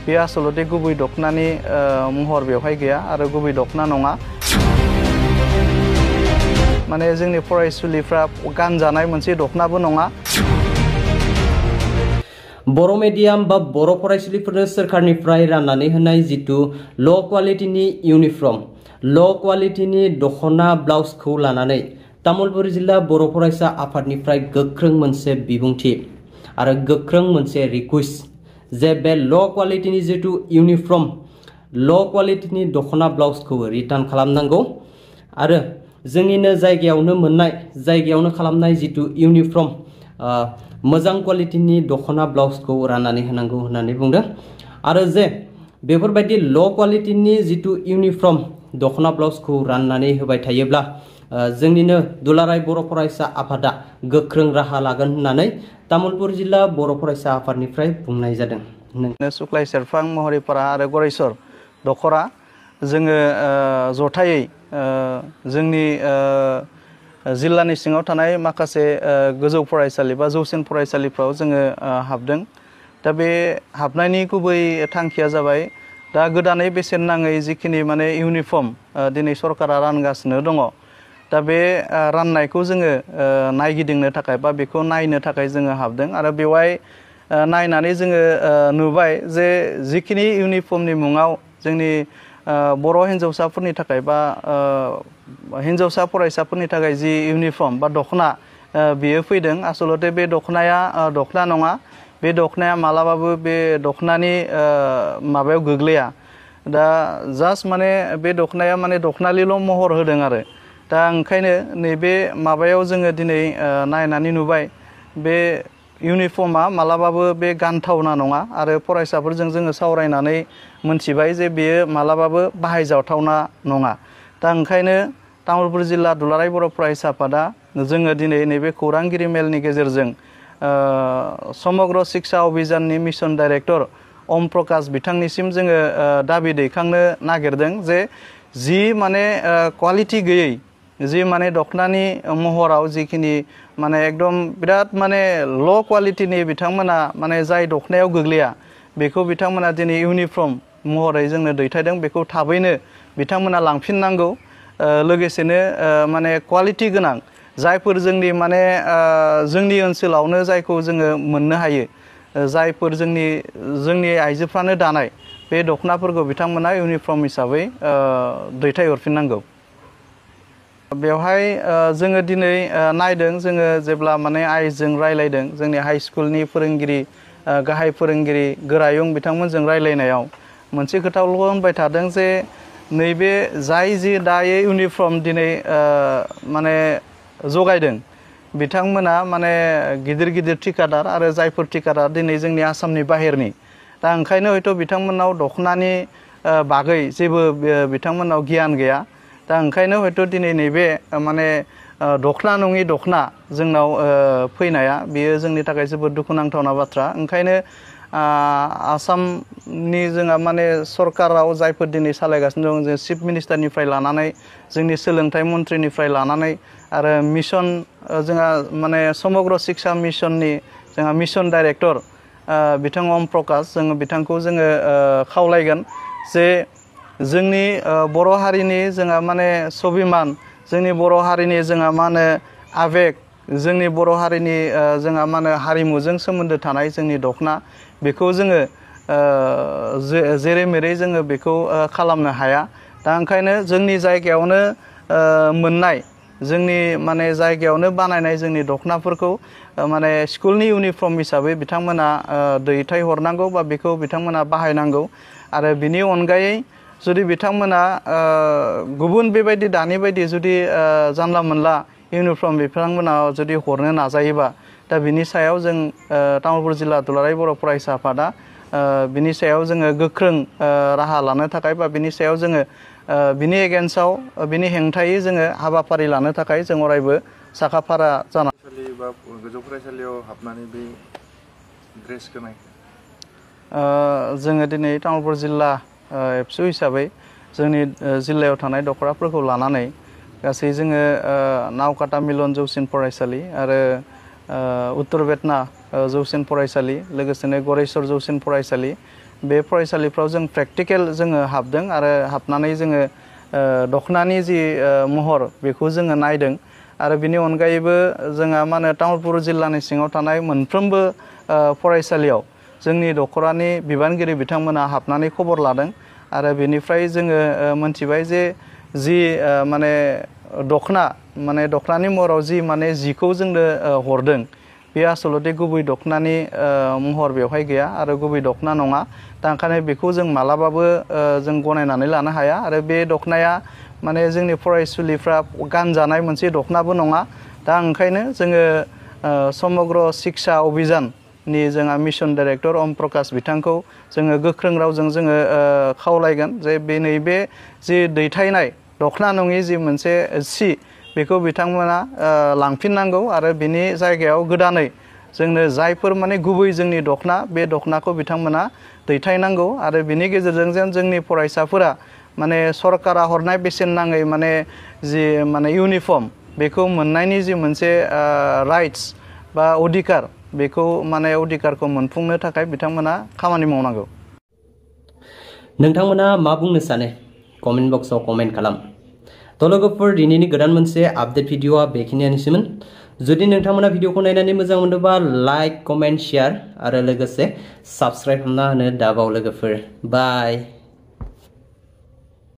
बे आसलते गुबै दखनानि महर बेवहाय गैया आरो गुबै दखना नङा माने जोंनि फरायसुलिफ्रा गानजानाय मोनसे दखनाबो नङा बर' मिडियाम बा बर' फरायसुलिफोरनो सोरखारनिफ्राय राननानै होनाय जितु ल' क्वालिटिनि इउनिफर्म ल' क्वालिटिनि दखना ब्लाउसखौ लानानै तामुलपुर जिल्ला बर' फरायसा आफादनिफ्राय गोख्रों मोनसे बिबुंथि आरो गोख्रों मोनसे रिक्वेस्ट जे बे ल' क्वालिटिनि जितु इउनिफर्म ल' क्वालिटिनि दखना ब्लाउसखौ रिटार्न खालामनांगौ आरो जोंनिनो जायगायावनो खालामनाय जितु इउनिफर्म मोजां क्वालिटिनि दखना ब्लाउसखौ राननानै होनांगौ होननानै बुंदों आरो जे बेफोरबायदि ल' क्वालिटिनि जितु इउनिफर्म दखना ब्लाउसखौ राननानै होबाय थायोब्ला जोंनिनो दुलाराय बर' फरायसा आफादा गोख्रों राहा लागोन होननानै तामुलपुर जिल्ला बर' फरायसा आफादनिफ्राय बुंनाय जादों। सुक्लाय सेरफां महरिपारा आरो गरेस्वर दखरा जोङो जथायै जोंनि जिल्लानि सिङाव थानाय माखासे गोजौ फरायसालि बा जौसिन फरायसालिफ्राव जोङो हाबदों दा बे हाबनायनि गुबै थांखिया जाबाय दा गोदानै बेसेन नाङै जिखिनि माने इउनिफर्म दिनै सरकारा रानगासिनो दङ दा बे राननायखौ जोङो नायगिदिंनो थाखाय बा बेखौ नायनो थाखाय जोङो हाबदों आरो बेवहाय नायनानै जोङो नुबाय जे जिखिनि इउनिफर्मनि मुङाव जोंनि बर' हिन्जावसाफोरनि थाखाय बा हिन्जावसा फरायसाफोरनि थाखाय जि इउनिफर्म बा दखना बियो फैदों आसलते बे दखनाया दखना नङा बे दखनाया मालाबाबो बे दखनानि माबायाव गोग्लैया दा जास्ट माने बे दखनाया माने दखनालिल' महर होदों आरो दा ओंखायनो नैबे माबायाव जोङो दिनै नायनानै नुबाय बे इउनिफर्मा मालाबाबो बे गानथावना नङा आरो फरायसाफोरजों जोङो सावरायनानै मोनथिबाय जे बेयो मालाबाबो बाहायजाथावना नङा दा ओंखायनो तामुलपुर जिल्ला दुलाराय बर' फरायसा आफादा जोङो दिनै नैबे खौरांगिरि मेलनि गेजेरजों समग्र शिक्षा अभियाननि मिशन डाइरेक्टर ओम प्रकाश बिथांनिसिम जोङो दाबि दैखांनो नागिरदों जे जि माने क्वालिटि गैयै जि माने दखनानि महराव जिखिनि माने एकदम बिराद माने ल' क्वालिटिनि बिथांमोना माने जाय दखनायाव गोग्लैया बेखौ बिथांमोना दिनै इउनिफर्म महरै जोंनो दैथायदों बेखौ थाबैनो बिथांमोना लांफिननांगौ लोगोसेनो माने क्वालिटि गोनां जायफोर जोंनि माने जोंनि ओनसोलावनो जायखौ जोङो मोननो हायो जायफोर जोंनि आइजोफ्रानो दानाय बे दखनाफोरखौ बिथांमोना इउनिफर्म हिसाबै दैथायहरफिननांगौ बेवहाय जोङो दिनै नायदों जोङो जेब्ला माने आइजों रायलायदों जोंनि हाइ स्कुलनि फोरोंगिरि गाहाय फोरोंगिरि गोरायुं बिथांमोनजों रायलायनायाव मोनसे खोथाल' होनबाय थादों जे नैबे जाय जि दायो इउनिफर्म दिनै माने जगायदों बिथांमोना माने गिदिर गिदिर ठिकादार आरो जायफोर ठिकादार दिनै जोंनि आसामनि बाहेरनि दा ओंखायनो हयथ' बिथांमोननाव दखनानि बागै जेबो बिथांमोननाव गियान गैया दा ओंखायनो हयथ' दिनै नैबे माने दखना नङि दखना जोंनाव फैनाया बेयो जोंनि थाखाय जोबोद दुखुनांथावना बाथ्रा ओंखायनो आसामनि जोंहा माने सरकाराव जायफोर दिनै सालायगासिनो दं जों चिफ मिनिस्टारनिफ्राय लानानै जोंनि सोलोंथाइ मन्थ्रिनिफ्राय लानानै आरो मिशन जोंहा माने समग्र शिक्षा मिशननि जोंहा मिशन डाइरेक्टर बिथां ओम प्रकाश जोङो बिथांखौ जोङो खावलायगोन जे जोंनि बर' हारिनि जोंहा माने स्वाभिमान जोंनि बर' हारिनि जोंहा मा होनो आबेग जोंनि बर' हारिनि जोंहा मा होनो हारिमुजों सोमोन्दो थानाय जोंनि दखना बेखौ जोङो जेरै मेरै जोङो बेखौ खालामनो हाया दा ओंखायनो जोंनि जायगायावनो मोननाय जोंनि माने जायगायावनो बानायनाय जोंनि दखनाफोरखौ माने स्कुलनि इउनिफर्म हिसाबै बिथांमोना दैथायहरनांगौ बा बेखौ बिथांमोना बाहायनांगौ आरो बिनि अनगायै जुदि बिथांमोना गुबुन बेबायदि दानि बायदि जुदि जानला मोनला इउनिफर्म बिथांमोना जुदि हरनो नाजायोबा दा बिनि सायाव जों तामुलपुर जिल्ला दुलाराय बर' फरायसा आफादा बिनि सायाव जोङो गोख्रों राहा लानो थाखाय बा बिनि सायाव जोङो बिनि एगेन्स्टआव बिनि हेंथायै जोङो हाबाफारि लानो थाखाय जों अरायबो साखाफारा जाना बा गोजौ फरायसालियाव हाबनानै बे ड्रेस गाननाय जोङो दिनै तामुलपुर जिल्ला एबसु हिसाबै जोंनि जिल्लायाव थानाय दख'राफोरखौ लानानै गासै जोङो नावकाटा मिलन जौसिन फरायसालि आरो उत्तर बेतना जौसिन फरायसालि लोगोसेनो गरेस्वर जौसिन फरायसालि बे फरायसालिफ्राव जों प्रेक्टिकेल जोङो हाबदों आरो हाबनानै जोङो दखनानि जि महर बेखौ जोङो नायदों आरो बिनि अनगायैबो जोंहा मा होनो तामुलपुर जिल्लानि सिङाव थानाय मोनफ्रोमबो फरायसालियाव जोंनि दखरानि बिबानगिरि बिथांमोना हाबनानै खबर लादों आरो बेनिफ्राय जोङो मोनथिबाय जे जि माने दखनानि महराव जि माने जिखौ जोंनो हरदों बे आसलते गुबै दखनानि महर बेवहाय गैया आरो गुबै दखना नङा दा ओंखायनो बेखौ जों मालाबाबो जों गनायनानै लानो हाया आरो बे दखनाया माने जोंनि फरायसुलिफ्रा गानजानाय मोनसे दखनाबो नङा दा ओंखायनो जोङो समग्र शिक्षा अभियाननि जोंहा मिशन डाइरेक्टर ओम प्रकाश बिथांखौ जोङो गोख्रों रावजों जोङो खावलायगोन जे बे नैबे जि दैथायनाय दखना नङि जि मोनसे सि बेखौ बिथांमोना लांफिननांगौ आरो बिनि जायगायाव गोदानै जोंनो जायफोर माने गुबै जोंनि दखना बे दखनाखौ बिथांमोना दैथायनांगौ आरो बिनि गेजेरजों जेन जोंनि फरायसाफोरा माने सरकारा हरनाय बेसेन नाङै माने जि माने इउनिफर्म बेखौ मोननायनि जि मोनसे राइट्स बा अधिकार बेखौ माने अधिकारखौ मोनफुंनो थाखाय बिथांमोना खामानि मावनांगौ। नोंथांमोना मा बुंनो सानो कमेन्ट बक्सआव कमेन्ट खालाम। तो लोगोफोर दिनैनि गोदान मोनसे आपडेट भिडिअआ बेखिनियानोसैमोन। जुदि नोंथांमोना भिडिअखौ नायनानै मोजां मोनोबा लाइक कमेन्ट शेयार आरो लोगोसे साबस्क्राइब खालामना होनो दाबाव लोगोफोर। बाय।